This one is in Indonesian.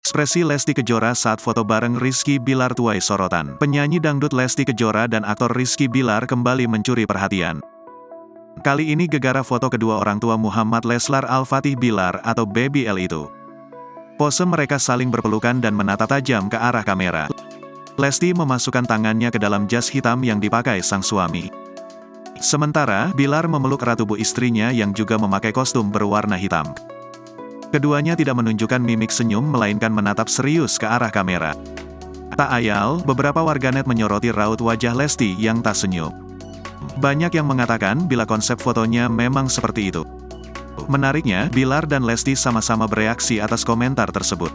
Ekspresi Lesti Kejora saat foto bareng Rizky Bilar tuai sorotan. Penyanyi dangdut Lesti Kejora dan aktor Rizky Bilar kembali mencuri perhatian. Kali ini gegara foto kedua orang tua Muhammad Leslar Al-Fatih Bilar atau Baby L itu. Pose mereka saling berpelukan dan menatap tajam ke arah kamera. Lesti memasukkan tangannya ke dalam jas hitam yang dipakai sang suami. Sementara, Bilar memeluk erat tubuh istrinya yang juga memakai kostum berwarna hitam. Keduanya tidak menunjukkan mimik senyum melainkan menatap serius ke arah kamera. Tak ayal, beberapa warganet menyoroti raut wajah Lesti yang tak senyum. Banyak yang mengatakan bila konsep fotonya memang seperti itu. Menariknya, Bilar dan Lesti sama-sama bereaksi atas komentar tersebut.